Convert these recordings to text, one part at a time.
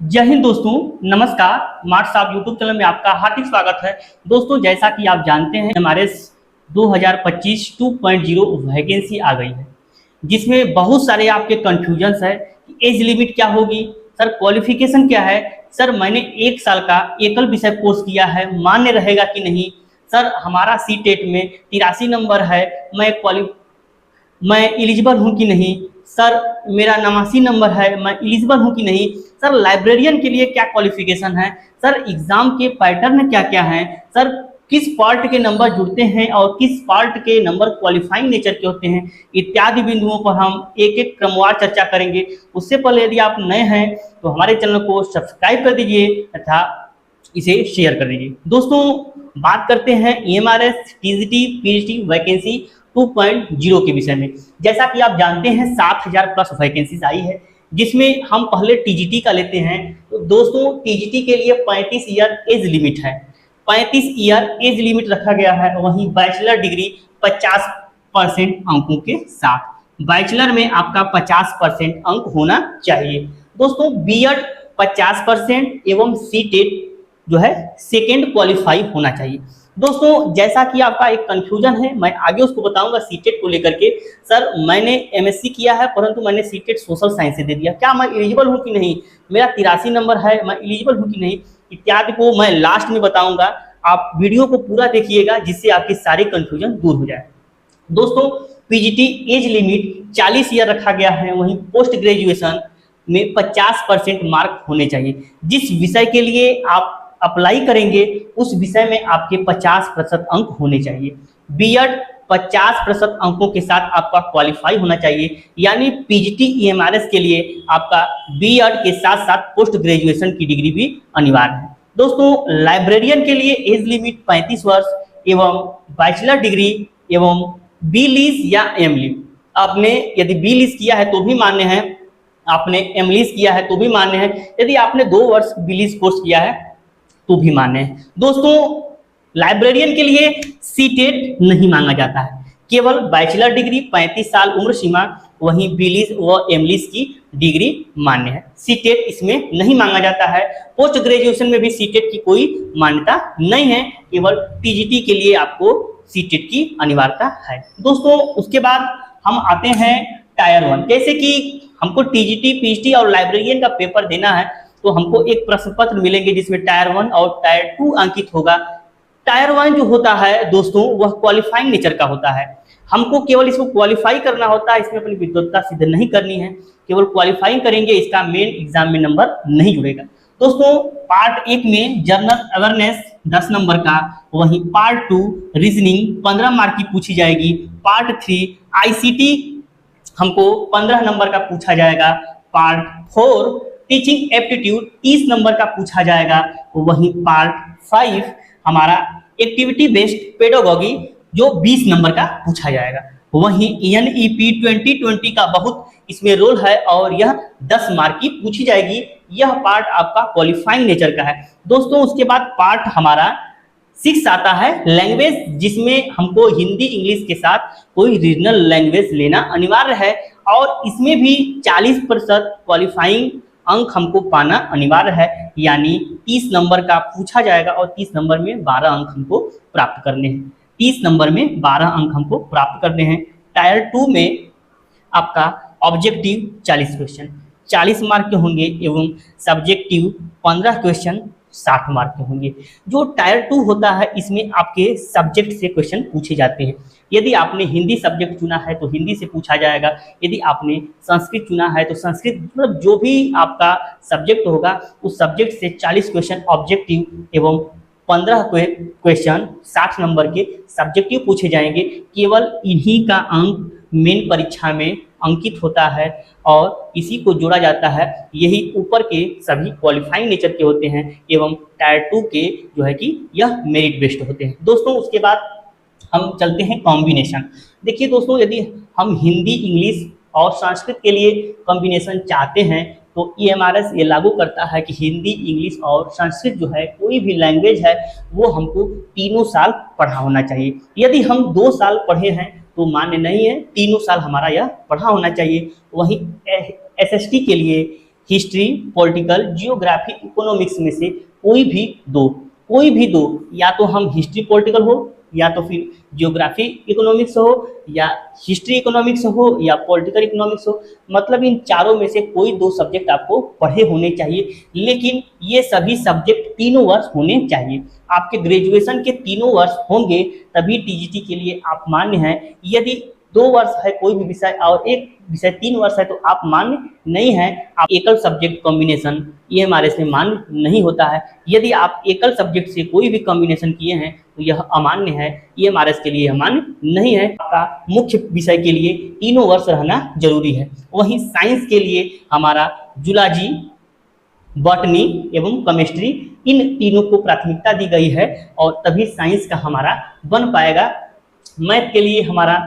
जय हिंद दोस्तों, नमस्कार। मार्क्स ऑफ यूट्यूब चैनल में आपका हार्दिक स्वागत है। दोस्तों, जैसा कि आप जानते हैं हमारे 2025 2.0 वैकेंसी आ गई है, जिसमें बहुत सारे आपके कन्फ्यूजन्स है कि एज लिमिट क्या होगी, सर क्वालिफिकेशन क्या है, सर मैंने 1 साल का एकल विषय कोर्स किया है, मान्य रहेगा कि नहीं, सर हमारा सी टेट में 83 नंबर है, मैं एलिजिबल हूँ कि नहीं, सर मेरा 89 नंबर है, मैं एलिजिबल हूँ कि नहीं, सर लाइब्रेरियन के लिए क्या क्वालिफिकेशन है, सर एग्जाम के पैटर्न क्या क्या हैं, सर किस पार्ट के नंबर जुड़ते हैं और किस पार्ट के नंबर क्वालिफाइंग नेचर के होते हैं, इत्यादि बिंदुओं पर हम एक एक क्रमवार चर्चा करेंगे। उससे पहले यदि आप नए हैं तो हमारे चैनल को सब्सक्राइब कर दीजिए तथा इसे शेयर कर दीजिए। दोस्तों, बात करते हैं EMRS TGT PGT वैकेंसी 2.0 के विषय में। जैसा कि आप जानते हैं 7000 प्लस वैकेंसीज आई है, जिसमें हम पहले TGT का लेते हैं। तो दोस्तों, TGT के लिए 35 ईयर एज लिमिट है, 35 ईयर एज लिमिट रखा गया है। वहीं बैचलर डिग्री 50% अंकों के साथ, बैचलर में आपका 50% अंक होना चाहिए। दोस्तों, बीएड 50% एवं सीटेट जो है सेकेंड क्वालिफाई होना चाहिए। दोस्तों, जैसा कि आपका एक कंफ्यूजन है, मैं आगे उसको बताऊंगा सीटेट को लेकर के। सर मैंने MSc किया है परंतु मैंने सीटेट सोशल साइंस से दे दिया, क्या मैं एलिजिबल हूं कि नहीं, मेरा 83 नंबर है, मैं एलिजिबल हूं कि नहीं, इत्यादि को मैं लास्ट में बताऊंगा। आप वीडियो को पूरा देखिएगा जिससे आपकी सारी कंफ्यूजन दूर हो जाए। दोस्तों, PGT एज लिमिट 40 ईयर रखा गया है। वहीं पोस्ट ग्रेजुएशन में 50% मार्क होने चाहिए। जिस विषय के लिए आप अप्लाई करेंगे उस विषय में आपके 50% अंक होने चाहिए। बीएड 50% अंकों के साथ आपका क्वालिफाई होना चाहिए, यानी PGT EMRS के लिए आपका बीएड के साथ साथ पोस्ट ग्रेजुएशन की डिग्री भी अनिवार्य है। दोस्तों, लाइब्रेरियन के लिए एज लिमिट 35 वर्ष एवं बैचलर डिग्री एवं बी लीज या एम लीज, आपने यदि बी लीज किया है तो भी मान्य है, आपने एम लीज किया है तो भी मान्य है, यदि आपने 2 वर्ष बी लीज कोर्स किया है तो भी मान्य है। दोस्तों, लाइब्रेरियन के लिए सीटेट नहीं मांगा जाता है, केवल बैचलर डिग्री 35 साल उम्र सीमा, वहीं बीलीज व एमलीज की डिग्री मान्य है। सीटेट इसमें नहीं मांगा जाता है। पोस्ट ग्रेजुएशन में भी सीटेट की कोई मान्यता नहीं है, केवल TGT के लिए आपको सीटेट की अनिवार्यता है। दोस्तों, उसके बाद हम आते हैं टायर 1। जैसे कि हमको TGT PGT और लाइब्रेरियन का पेपर देना है तो हमको एक प्रश्न पत्र मिलेंगे जिसमें टायर 1 और टायर 2 अंकित होगा। टायर 1 जो होता है दोस्तों, वह क्वालिफाइंग नेचर का होता है। हमको केवल इसको क्वालिफाई करना होता है, इसमें अपनी विद्वत्ता सिद्ध नहीं करनी है, केवल क्वालिफाइंग करेंगे, इसका मेन एग्जाम में नंबर नहीं जुड़ेगा। दोस्तों, पार्ट 1 में जनरल अवेयरनेस 10 नंबर का, वहीं पार्ट 2 रीजनिंग 15 मार्क की पूछी जाएगी। पार्ट 3 ICT हमको 15 नंबर का पूछा जाएगा। पार्ट 4 टीचिंग एप्टीट्यूड 30 नंबर का पूछा जाएगा। वहीं पार्ट 5 हमारा एक्टिविटी बेस्ड पेडागोगी जो 20 नंबर का पूछा जाएगा। वहीं NEP 2020 का बहुत इसमें रोल है और यह 10 मार्क की पूछी जाएगी। यह पार्ट आपका क्वालिफाइंग नेचर का है। दोस्तों, उसके बाद पार्ट हमारा 6 आता है लैंग्वेज, जिसमें हमको हिंदी इंग्लिश के साथ कोई रीजनल लैंग्वेज लेना अनिवार्य है और इसमें भी 40% क्वालिफाइंग अंक हमको पाना अनिवार्य है, यानी 30 नंबर का पूछा जाएगा और 30 नंबर में 12 अंक हमको प्राप्त करने हैं। 30 नंबर में 12 अंक हमको प्राप्त करने हैं। टायर 2 में आपका ऑब्जेक्टिव 40 क्वेश्चन 40 मार्क के होंगे एवं सब्जेक्टिव 15 क्वेश्चन 60 मार्क के होंगे। जो टायर 2 होता है इसमें आपके सब्जेक्ट से क्वेश्चन पूछे जाते हैं। यदि आपने हिंदी सब्जेक्ट चुना है तो हिंदी से पूछा जाएगा, यदि आपने संस्कृत चुना है तो संस्कृत, मतलब जो भी आपका सब्जेक्ट होगा उस सब्जेक्ट से 40 क्वेश्चन ऑब्जेक्टिव एवं 15 क्वेश्चन 60 नंबर के सब्जेक्टिव पूछे जाएंगे। केवल इन्हीं का अंक मेन परीक्षा में अंकित होता है और इसी को जोड़ा जाता है। यही ऊपर के सभी क्वालिफाइंग नेचर के होते हैं एवं टायर 2 के जो है कि यह मेरिट बेस्ड होते हैं। दोस्तों, उसके बाद हम चलते हैं कॉम्बिनेशन। देखिए दोस्तों, यदि हम हिंदी इंग्लिश और संस्कृत के लिए कॉम्बिनेशन चाहते हैं तो EMRS ये लागू करता है कि हिंदी इंग्लिश और संस्कृत जो है कोई भी लैंग्वेज है वो हमको 3 साल पढ़ा होना चाहिए। यदि हम 2 साल पढ़े हैं तो मान्य नहीं है, 3 साल हमारा यह पढ़ा होना चाहिए। वहीं SST के लिए हिस्ट्री, पॉलिटिकल, जियोग्राफी, इकोनॉमिक्स में से कोई भी दो, या तो हम हिस्ट्री पॉलिटिकल हो, या तो फिर जियोग्राफी इकोनॉमिक्स हो, या हिस्ट्री इकोनॉमिक्स हो, या पॉलिटिकल इकोनॉमिक्स हो, मतलब इन चारों में से कोई दो सब्जेक्ट आपको पढ़े होने चाहिए। लेकिन ये सभी सब्जेक्ट तीनों वर्ष होने चाहिए। आपके ग्रेजुएशन के तीनों वर्ष होंगे तभी टीजीटी के लिए आप मान्य हैं। यदि 2 वर्ष है कोई भी विषय और एक विषय 3 वर्ष है तो आप मान्य नहीं है। आप एकल सब्जेक्ट कॉम्बिनेशन ईएमआरएस में मान्य नहीं होता है। यदि आप एकल सब्जेक्ट से कोई भी कॉम्बिनेशन किए हैं तो यह अमान्य है, ईएमआरएस के लिए मान्य नहीं है। आपका मुख्य विषय के लिए तीनों वर्ष रहना जरूरी है। वहीं साइंस के लिए हमारा जूलॉजी, बॉटनी एवं केमिस्ट्री, इन तीनों को प्राथमिकता दी गई है और तभी साइंस का हमारा बन पाएगा। मैथ के लिए हमारा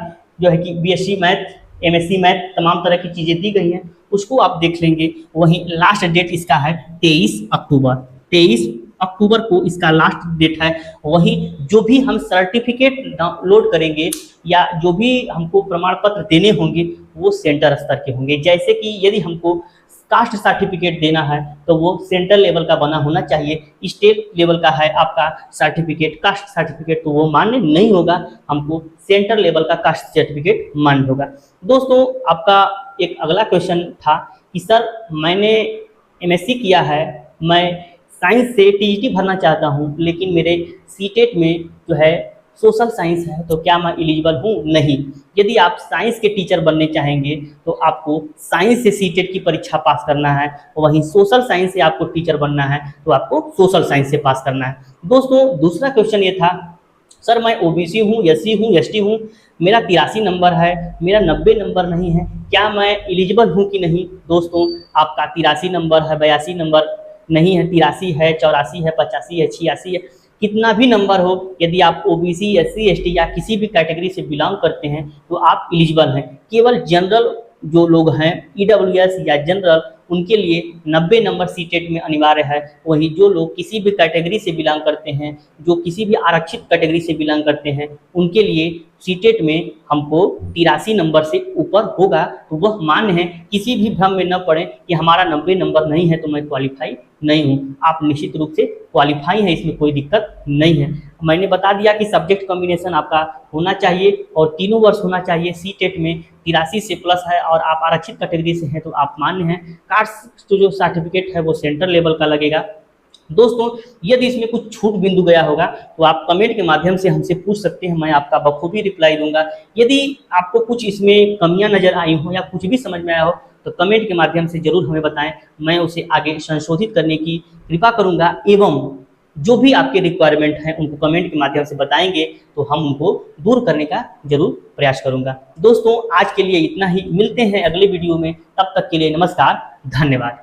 जो है कि बीएससी मैथ, एमएससी मैथ, तमाम तरह की चीज़ें दी गई हैं, उसको आप देख लेंगे। वहीं लास्ट डेट इसका है 23 अक्टूबर। 23 अक्टूबर को इसका लास्ट डेट है। वहीं जो भी हम सर्टिफिकेट डाउनलोड करेंगे या जो भी हमको प्रमाण पत्र देने होंगे वो सेंटर स्तर के होंगे। जैसे कि यदि हमको कास्ट सर्टिफिकेट देना है तो वो सेंट्रल लेवल का बना होना चाहिए। स्टेट लेवल का है आपका सर्टिफिकेट, कास्ट सर्टिफिकेट, तो वो मान्य नहीं होगा, हमको सेंट्रल लेवल का कास्ट सर्टिफिकेट मान्य होगा। दोस्तों, आपका एक अगला क्वेश्चन था कि सर मैंने एमएससी किया है, मैं साइंस से टीजीटी भरना चाहता हूँ, लेकिन मेरे सीटेट में जो है सोशल साइंस है, तो क्या मैं एलिजिबल हूँ? नहीं। यदि आप साइंस के टीचर बनने चाहेंगे तो आपको साइंस से सीटेट की परीक्षा पास करना है, वहीं सोशल साइंस से आपको टीचर बनना है तो आपको सोशल साइंस से पास करना है। दोस्तों, दूसरा क्वेश्चन ये था, सर मैं ओबीसी हूँ, एससी हूँ, एसटी हूँ, मेरा 83 नंबर है, मेरा 90 नंबर नहीं है, क्या मैं एलिजिबल हूँ कि नहीं? दोस्तों, आपका 83 नंबर है, 82 नंबर नहीं है, 83 है, 84 है, 85 है, 86 है, कितना भी नंबर हो, यदि आप ओबीसी, एससी, एसटी या किसी भी कैटेगरी से बिलोंग करते हैं तो आप एलिजिबल हैं। केवल जनरल जो लोग हैं, ईडब्ल्यूएस या जनरल, उनके लिए 90 नंबर सीटेट में अनिवार्य है। वहीं जो लोग किसी भी कैटेगरी से बिलोंग करते हैं, जो किसी भी आरक्षित कैटेगरी से बिलोंग करते हैं, उनके लिए सीटेट में हमको 83 नंबर से ऊपर होगा तो वह मान्य है। किसी भी भ्रम में न पड़े कि हमारा 90 नंबर नहीं है तो मैं क्वालिफाई नहीं हूँ। आप निश्चित रूप से क्वालिफाई हैं, इसमें कोई दिक्कत नहीं है। मैंने बता दिया कि सब्जेक्ट कॉम्बिनेशन आपका होना चाहिए और तीनों वर्ष होना चाहिए। सीटेट में 83 से प्लस है और आप आरक्षित कैटेगरी से हैं तो आप मान्य हैं। कास्ट जो सर्टिफिकेट है वो सेंट्रल लेवल का लगेगा। दोस्तों, यदि इसमें कुछ छूट बिंदु गया होगा तो आप कमेंट के माध्यम से हमसे पूछ सकते हैं, मैं आपका बखूबी रिप्लाई दूंगा। यदि आपको कुछ इसमें कमियां नज़र आई हो या कुछ भी समझ में आया हो तो कमेंट के माध्यम से ज़रूर हमें बताएं, मैं उसे आगे संशोधित करने की कृपा करूंगा। एवं जो भी आपके रिक्वायरमेंट हैं उनको कमेंट के माध्यम से बताएंगे तो हम उनको दूर करने का जरूर प्रयास करूंगा। दोस्तों, आज के लिए इतना ही, मिलते हैं अगले वीडियो में, तब तक के लिए नमस्कार, धन्यवाद।